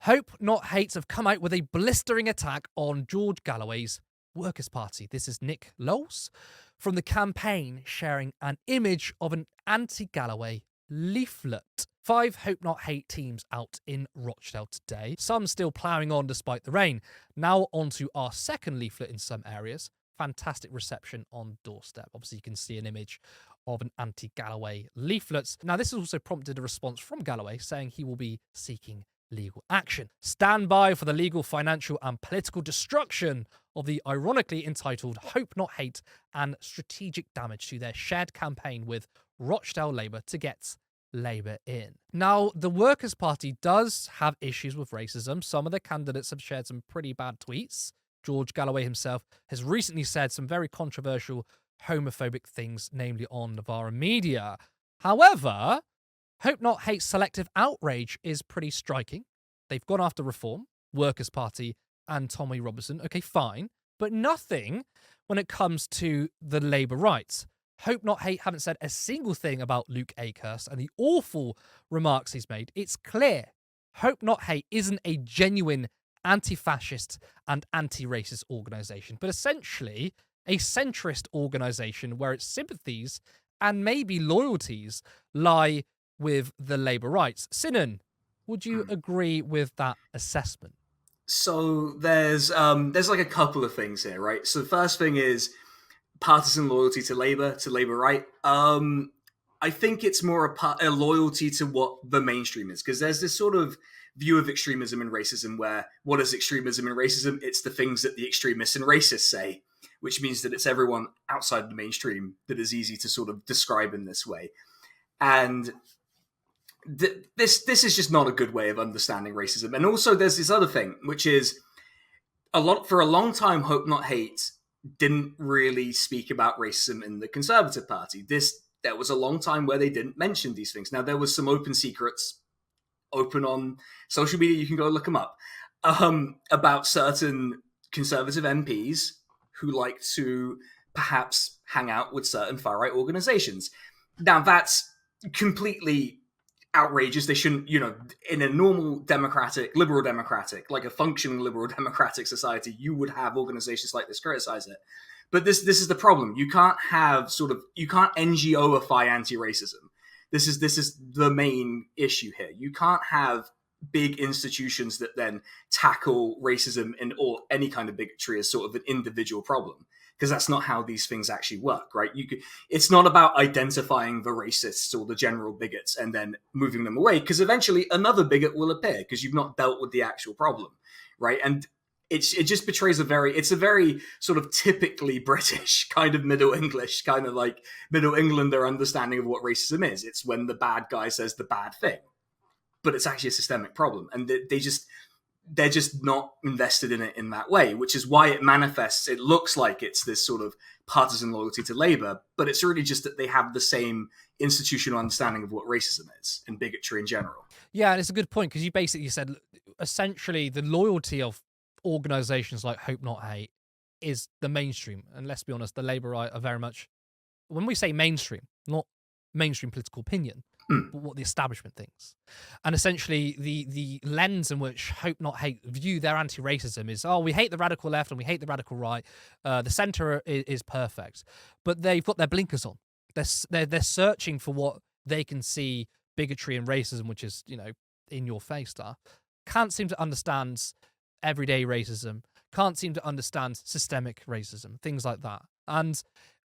Hope Not Hate have come out with a blistering attack on George Galloway's Workers' Party. This is Nick Lowles from the campaign sharing an image of an anti-Galloway leaflet. 5 Hope Not Hate teams out in Rochdale today, some still ploughing on despite the rain. Now onto our second leaflet in some areas. Fantastic reception on doorstep. Obviously you can see an image of an anti-Galloway leaflet. Now this has also prompted a response from Galloway saying he will be seeking legal action. Stand by for the legal, financial and political destruction of the ironically entitled Hope Not Hate and strategic damage to their shared campaign with Rochdale Labour to get Labour in. Now, the Workers' Party does have issues with racism. Some of the candidates have shared some pretty bad tweets. George Galloway himself has recently said some very controversial homophobic things, namely on Novara Media. However, Hope Not Hate Selective outrage is pretty striking. They've gone after Reform, Workers' Party, and Tommy Robinson. Okay, fine. But nothing when it comes to the Labour rights. Hope Not Hate haven't said a single thing about Luke Akehurst and the awful remarks he's made. It's clear Hope Not Hate isn't a genuine anti-fascist and anti-racist organisation, but essentially a centrist organisation where its sympathies and maybe loyalties lie with the Labour rights. Sinan, would you agree with that assessment? So there's like a couple of things here, right? So the first thing is partisan loyalty to Labour right. I think it's more a loyalty to what the mainstream is, because there's this sort of view of extremism and racism where what is extremism and racism? It's the things that the extremists and racists say, which means that it's everyone outside the mainstream that is easy to sort of describe in this way. And this is just not a good way of understanding racism. And also there's this other thing, which is for a long time, Hope Not Hate didn't really speak about racism in the Conservative Party. There was a long time where they didn't mention these things. Now, there was some open secrets open on social media, you can go look them up, about certain Conservative MPs who like to perhaps hang out with certain far-right organizations. Now, that's completely outrageous. They shouldn't, in a normal liberal democratic, like a functioning liberal democratic society, you would have organizations like this criticize it. But this is the problem. You can't NGO-ify anti-racism. This is the main issue here. You can't have big institutions that then tackle racism or any kind of bigotry as sort of an individual problem, because that's not how these things actually work, right? It's not about identifying the racists or the general bigots and then moving them away, because eventually another bigot will appear because you've not dealt with the actual problem, right? And it just betrays a very sort of typically British kind of Middle English, kind of like Middle Englander understanding of what racism is. It's when the bad guy says the bad thing, but it's actually a systemic problem. And they're just not invested in it in that way, which is why it manifests. It looks like it's this sort of partisan loyalty to Labour, but it's really just that they have the same institutional understanding of what racism is and bigotry in general. Yeah, and it's a good point, because you basically said essentially the loyalty of organisations like Hope Not Hate is the mainstream. And let's be honest, the Labour right are very much, when we say mainstream, not mainstream political opinion, but what the establishment thinks. And essentially the lens in which Hope Not Hate view their anti-racism is, we hate the radical left and we hate the radical right. The centre is perfect. But they've got their blinkers on. They're searching for what they can see bigotry and racism, which is, in your face stuff. Can't seem to understand everyday racism, can't seem to understand systemic racism, things like that. And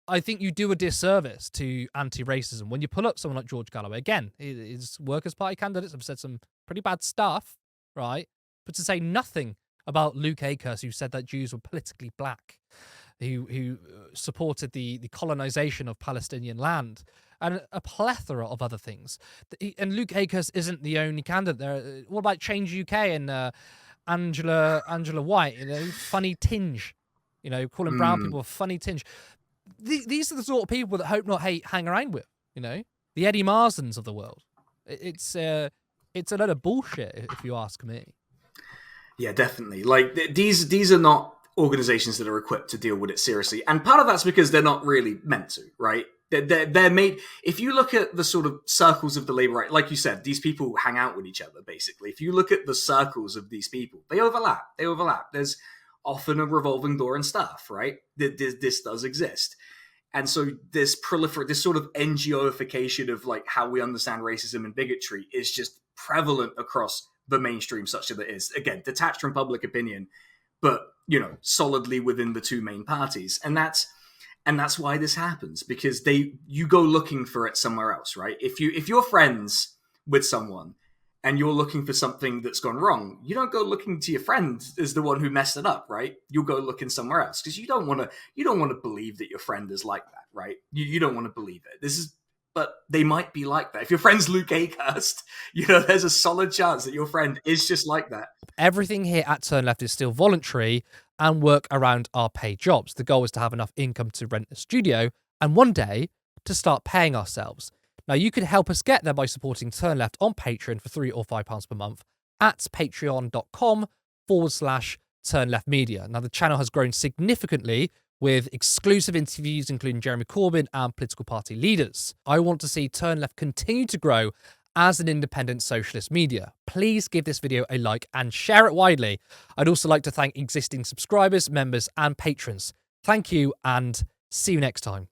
I think you do a disservice to anti-racism when you pull up someone like George Galloway. Again, his Workers' Party candidates have said some pretty bad stuff, right? But to say nothing about Luke Akehurst, who said that Jews were politically black, who supported the colonization of Palestinian land, and a plethora of other things. And Luke Akehurst isn't the only candidate there. What about Change UK and Angela White, funny tinge, calling brown people a funny tinge. These are the sort of people that Hope Not Hate hang around with, the Eddie Marsdens of the world. It's a load of bullshit, if you ask me. Yeah, definitely. Like these are not organizations that are equipped to deal with it seriously, and part of that's because they're not really meant to, right? They're made. If you look at the sort of circles of the labor right, like you said, these people hang out with each other. Basically, if you look at the circles of these people, they overlap. They overlap. There's often a revolving door and stuff, right? This does exist. And so this sort of NGOification of like how we understand racism and bigotry is just prevalent across the mainstream, such that it is, again, detached from public opinion, but solidly within the two main parties. And that's why this happens, because you go looking for it somewhere else, right? If you're friends with someone and you're looking for something that's gone wrong, you don't go looking to your friend as the one who messed it up, right? You'll go looking somewhere else, because you don't want to believe that your friend is like that, right? You don't want to believe it. But they might be like that. If your friend's Luke Acast, there's a solid chance that your friend is just like that. Everything here at Turn Left is still voluntary and work around our paid jobs. The goal is to have enough income to rent a studio and one day to start paying ourselves. Now, you can help us get there by supporting Turn Left on Patreon for £3 or £5 per month at patreon.com/Turn Left Media. Now, the channel has grown significantly with exclusive interviews, including Jeremy Corbyn and political party leaders. I want to see Turn Left continue to grow as an independent socialist media. Please give this video a like and share it widely. I'd also like to thank existing subscribers, members, and patrons. Thank you, and see you next time.